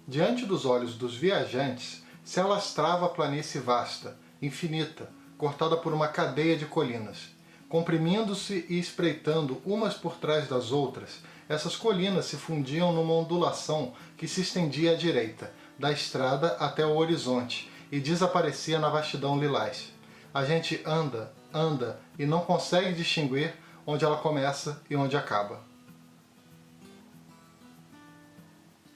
Diante dos olhos dos viajantes, se alastrava a planície vasta, infinita, cortada por uma cadeia de colinas. Comprimindo-se e espreitando umas por trás das outras, essas colinas se fundiam numa ondulação que se estendia à direita, da estrada até o horizonte, e desaparecia na vastidão lilás. A gente anda, anda, e não consegue distinguir onde ela começa e onde acaba.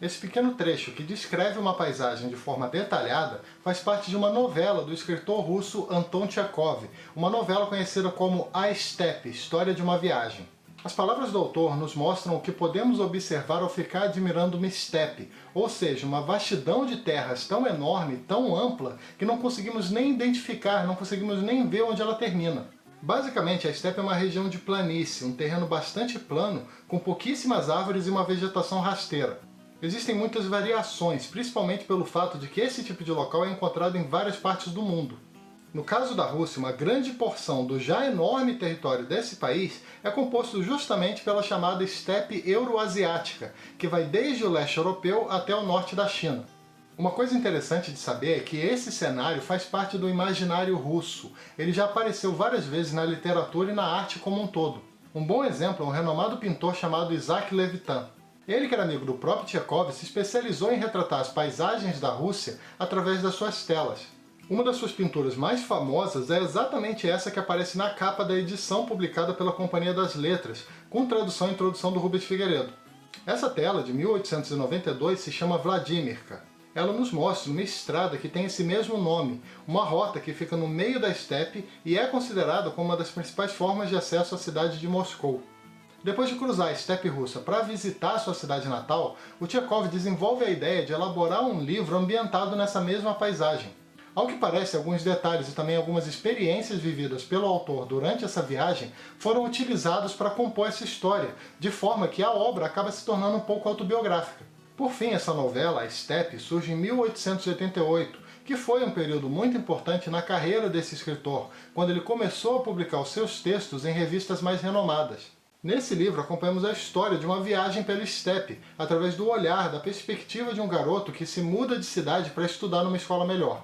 Esse pequeno trecho, que descreve uma paisagem de forma detalhada, faz parte de uma novela do escritor russo Anton Chekhov, uma novela conhecida como A Steppe, História de uma Viagem. As palavras do autor nos mostram o que podemos observar ao ficar admirando uma steppe, ou seja, uma vastidão de terras tão enorme, tão ampla, que não conseguimos nem identificar, não conseguimos nem ver onde ela termina. Basicamente, a steppe é uma região de planície, um terreno bastante plano, com pouquíssimas árvores e uma vegetação rasteira. Existem muitas variações, principalmente pelo fato de que esse tipo de local é encontrado em várias partes do mundo. No caso da Rússia, uma grande porção do já enorme território desse país é composto justamente pela chamada steppe euroasiática, que vai desde o leste europeu até o norte da China. Uma coisa interessante de saber é que esse cenário faz parte do imaginário russo. Ele já apareceu várias vezes na literatura e na arte como um todo. Um bom exemplo é um renomado pintor chamado Isaac Levitan. Ele, que era amigo do próprio Chekhov, se especializou em retratar as paisagens da Rússia através das suas telas. Uma das suas pinturas mais famosas é exatamente essa que aparece na capa da edição publicada pela Companhia das Letras, com tradução e introdução do Rubens Figueiredo. Essa tela, de 1892, se chama Vladimirka. Ela nos mostra uma estrada que tem esse mesmo nome, uma rota que fica no meio da steppe e é considerada como uma das principais formas de acesso à cidade de Moscou. Depois de cruzar a steppe russa para visitar sua cidade natal, o Chekhov desenvolve a ideia de elaborar um livro ambientado nessa mesma paisagem. Ao que parece, alguns detalhes e também algumas experiências vividas pelo autor durante essa viagem foram utilizados para compor essa história, de forma que a obra acaba se tornando um pouco autobiográfica. Por fim, essa novela, A Steppe, surge em 1888, que foi um período muito importante na carreira desse escritor, quando ele começou a publicar os seus textos em revistas mais renomadas. Nesse livro acompanhamos a história de uma viagem pela steppe, através do olhar, da perspectiva de um garoto que se muda de cidade para estudar numa escola melhor.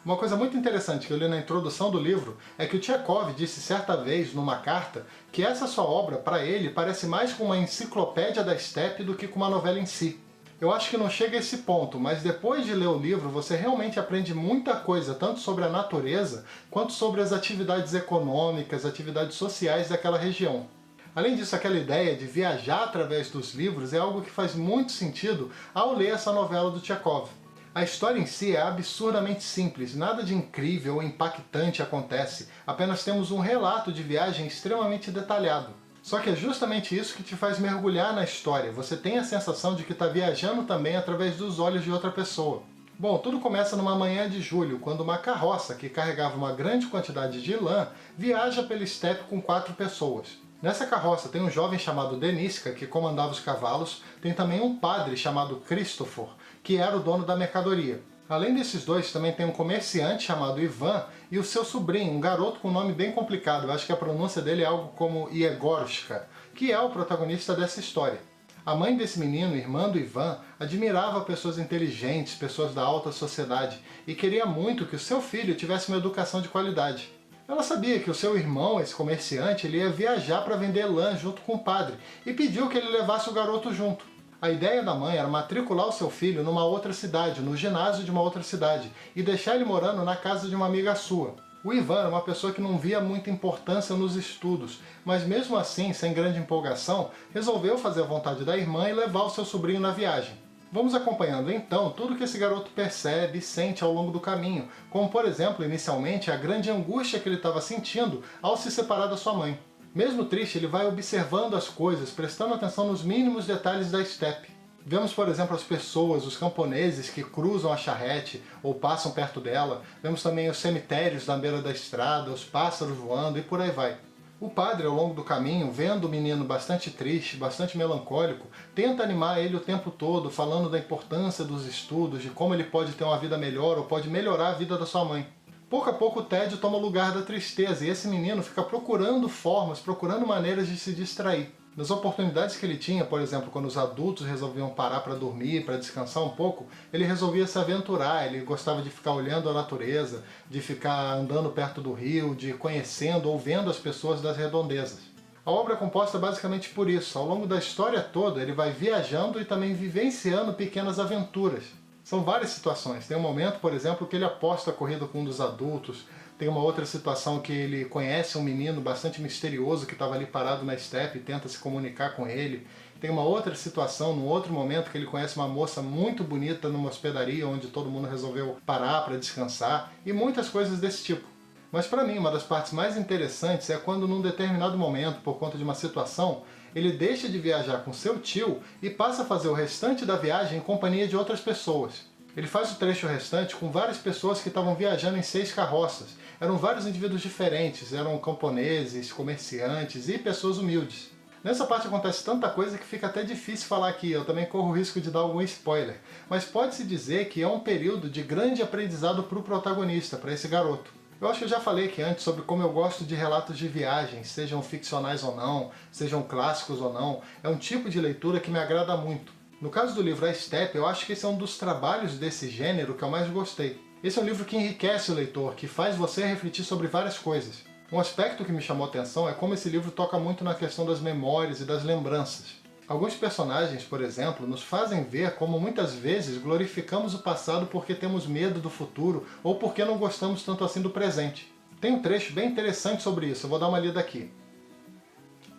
Uma coisa muito interessante que eu li na introdução do livro é que o Chekhov disse certa vez, numa carta, que essa sua obra, para ele, parece mais com uma enciclopédia da steppe do que com uma novela em si. Eu acho que não chega a esse ponto, mas depois de ler o livro você realmente aprende muita coisa, tanto sobre a natureza, quanto sobre as atividades econômicas, atividades sociais daquela região. Além disso, aquela ideia de viajar através dos livros é algo que faz muito sentido ao ler essa novela do Chekhov. A história em si é absurdamente simples, nada de incrível ou impactante acontece, apenas temos um relato de viagem extremamente detalhado. Só que é justamente isso que te faz mergulhar na história, você tem a sensação de que está viajando também através dos olhos de outra pessoa. Bom, tudo começa numa manhã de julho, quando uma carroça que carregava uma grande quantidade de lã viaja pela steppe com 4 pessoas. Nessa carroça tem um jovem chamado Deniska, que comandava os cavalos, tem também um padre chamado Christopher, que era o dono da mercadoria. Além desses dois, também tem um comerciante chamado Ivan e o seu sobrinho, um garoto com um nome bem complicado, eu acho que a pronúncia dele é algo como Iegorshka, que é o protagonista dessa história. A mãe desse menino, irmã do Ivan, admirava pessoas inteligentes, pessoas da alta sociedade, e queria muito que o seu filho tivesse uma educação de qualidade. Ela sabia que o seu irmão, esse comerciante, ele ia viajar para vender lã junto com o padre, e pediu que ele levasse o garoto junto. A ideia da mãe era matricular o seu filho numa outra cidade, no ginásio de uma outra cidade, e deixar ele morando na casa de uma amiga sua. O Ivan era uma pessoa que não via muita importância nos estudos, mas mesmo assim, sem grande empolgação, resolveu fazer a vontade da irmã e levar o seu sobrinho na viagem. Vamos acompanhando então tudo que esse garoto percebe e sente ao longo do caminho, como por exemplo, inicialmente, a grande angústia que ele estava sentindo ao se separar da sua mãe. Mesmo triste, ele vai observando as coisas, prestando atenção nos mínimos detalhes da steppe. Vemos, por exemplo, as pessoas, os camponeses que cruzam a charrete ou passam perto dela. Vemos também os cemitérios na beira da estrada, os pássaros voando e por aí vai. O padre, ao longo do caminho, vendo o menino bastante triste, bastante melancólico, tenta animar ele o tempo todo, falando da importância dos estudos, de como ele pode ter uma vida melhor ou pode melhorar a vida da sua mãe. Pouco a pouco o tédio toma o lugar da tristeza e esse menino fica procurando formas, procurando maneiras de se distrair. Nas oportunidades que ele tinha, por exemplo, quando os adultos resolviam parar para dormir, para descansar um pouco, ele resolvia se aventurar, ele gostava de ficar olhando a natureza, de ficar andando perto do rio, de ir conhecendo ou vendo as pessoas das redondezas. A obra é composta basicamente por isso. Ao longo da história toda, ele vai viajando e também vivenciando pequenas aventuras. São várias situações. Tem um momento, por exemplo, que ele aposta a corrida com um dos adultos. Tem uma outra situação que ele conhece um menino bastante misterioso que estava ali parado na estepe e tenta se comunicar com ele. Tem uma outra situação, num outro momento, que ele conhece uma moça muito bonita numa hospedaria onde todo mundo resolveu parar para descansar. E muitas coisas desse tipo. Mas para mim, uma das partes mais interessantes é quando, num determinado momento, por conta de uma situação, ele deixa de viajar com seu tio e passa a fazer o restante da viagem em companhia de outras pessoas. Ele faz o trecho restante com várias pessoas que estavam viajando em 6 carroças. Eram vários indivíduos diferentes, eram camponeses, comerciantes e pessoas humildes. Nessa parte acontece tanta coisa que fica até difícil falar aqui, eu também corro o risco de dar algum spoiler. Mas pode-se dizer que é um período de grande aprendizado para o protagonista, para esse garoto. Eu acho que eu já falei aqui antes sobre como eu gosto de relatos de viagens, sejam ficcionais ou não, sejam clássicos ou não. É um tipo de leitura que me agrada muito. No caso do livro A Estepe, eu acho que esse é um dos trabalhos desse gênero que eu mais gostei. Esse é um livro que enriquece o leitor, que faz você refletir sobre várias coisas. Um aspecto que me chamou a atenção é como esse livro toca muito na questão das memórias e das lembranças. Alguns personagens, por exemplo, nos fazem ver como muitas vezes glorificamos o passado porque temos medo do futuro ou porque não gostamos tanto assim do presente. Tem um trecho bem interessante sobre isso, eu vou dar uma lida aqui.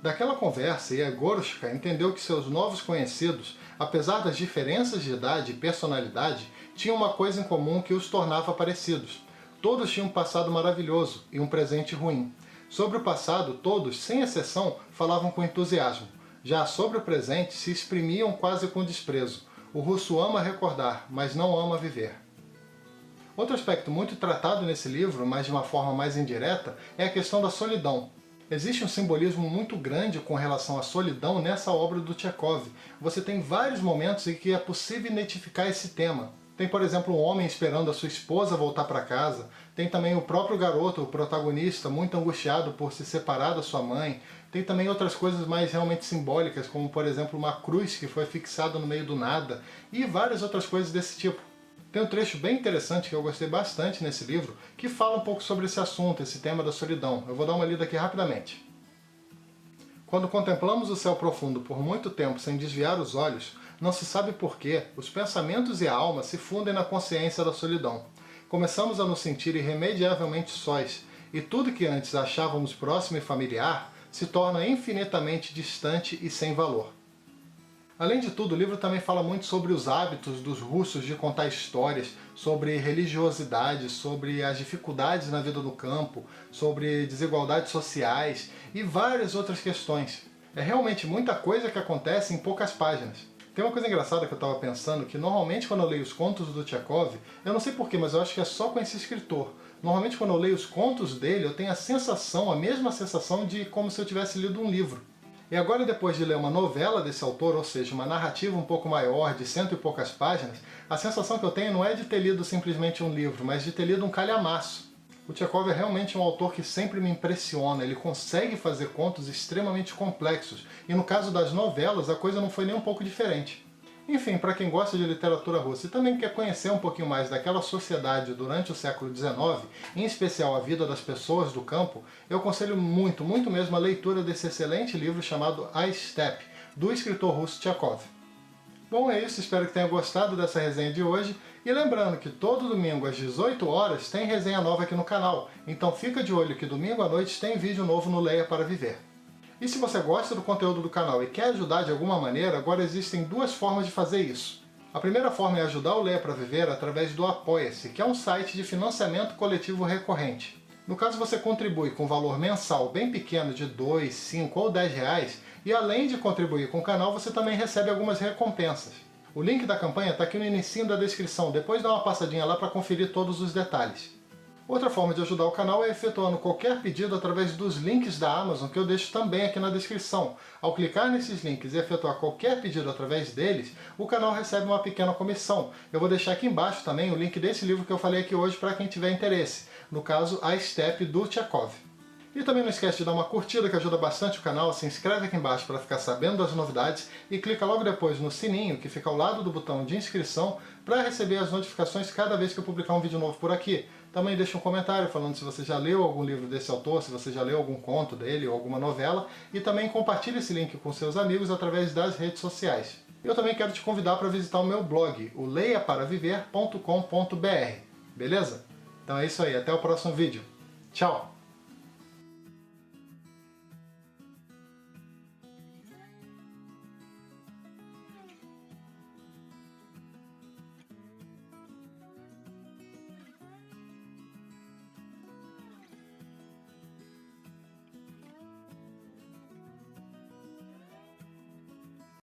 Daquela conversa, Yegorushka entendeu que seus novos conhecidos, apesar das diferenças de idade e personalidade, tinham uma coisa em comum que os tornava parecidos. Todos tinham um passado maravilhoso e um presente ruim. Sobre o passado, todos, sem exceção, falavam com entusiasmo. Já sobre o presente, se exprimiam quase com desprezo. O russo ama recordar, mas não ama viver. Outro aspecto muito tratado nesse livro, mas de uma forma mais indireta, é a questão da solidão. Existe um simbolismo muito grande com relação à solidão nessa obra do Tchekov. Você tem vários momentos em que é possível identificar esse tema. Tem, por exemplo, um homem esperando a sua esposa voltar para casa. Tem também o próprio garoto, o protagonista, muito angustiado por se separar da sua mãe. Tem também outras coisas mais realmente simbólicas, como, por exemplo, uma cruz que foi fixada no meio do nada. E várias outras coisas desse tipo. Tem um trecho bem interessante que eu gostei bastante nesse livro, que fala um pouco sobre esse assunto, esse tema da solidão. Eu vou dar uma lida aqui rapidamente. Quando contemplamos o céu profundo por muito tempo sem desviar os olhos, não se sabe porquê, os pensamentos e a alma se fundem na consciência da solidão. Começamos a nos sentir irremediavelmente sós, e tudo que antes achávamos próximo e familiar se torna infinitamente distante e sem valor. Além de tudo, o livro também fala muito sobre os hábitos dos russos de contar histórias, sobre religiosidade, sobre as dificuldades na vida do campo, sobre desigualdades sociais e várias outras questões. É realmente muita coisa que acontece em poucas páginas. Tem uma coisa engraçada que eu estava pensando, que normalmente quando eu leio os contos do Tchekov, eu não sei porquê, mas eu acho que é só com esse escritor. Normalmente quando eu leio os contos dele, eu tenho a sensação, a mesma sensação de como se eu tivesse lido um livro. E agora, depois de ler uma novela desse autor, ou seja, uma narrativa um pouco maior, de 100 e poucas páginas, a sensação que eu tenho não é de ter lido simplesmente um livro, mas de ter lido um calhamaço. O Tchekov é realmente um autor que sempre me impressiona, ele consegue fazer contos extremamente complexos, e no caso das novelas a coisa não foi nem um pouco diferente. Enfim, para quem gosta de literatura russa e também quer conhecer um pouquinho mais daquela sociedade durante o século XIX, em especial a vida das pessoas do campo, eu aconselho muito, muito mesmo a leitura desse excelente livro chamado A Estepe, do escritor russo Tchekov. Bom, é isso, espero que tenha gostado dessa resenha de hoje, e lembrando que todo domingo às 18 horas tem resenha nova aqui no canal, então fica de olho que domingo à noite tem vídeo novo no Leia para Viver. E se você gosta do conteúdo do canal e quer ajudar de alguma maneira, agora existem duas formas de fazer isso. A primeira forma é ajudar o Leia para Viver através do Apoia-se, que é um site de financiamento coletivo recorrente. No caso, você contribui com um valor mensal bem pequeno de 2, 5 ou 10 reais, e além de contribuir com o canal, você também recebe algumas recompensas. O link da campanha está aqui no inicinho da descrição, depois dá uma passadinha lá para conferir todos os detalhes. Outra forma de ajudar o canal é efetuando qualquer pedido através dos links da Amazon, que eu deixo também aqui na descrição. Ao clicar nesses links e efetuar qualquer pedido através deles, o canal recebe uma pequena comissão. Eu vou deixar aqui embaixo também o link desse livro que eu falei aqui hoje para quem tiver interesse. No caso, A Steppe, do Tchekov. E também não esquece de dar uma curtida, que ajuda bastante o canal, se inscreve aqui embaixo para ficar sabendo das novidades e clica logo depois no sininho, que fica ao lado do botão de inscrição, para receber as notificações cada vez que eu publicar um vídeo novo por aqui. Também deixa um comentário falando se você já leu algum livro desse autor, se você já leu algum conto dele ou alguma novela, e também compartilhe esse link com seus amigos através das redes sociais. Eu também quero te convidar para visitar o meu blog, o leiaparaviver.com.br, beleza? Então é isso aí, até o próximo vídeo. Tchau!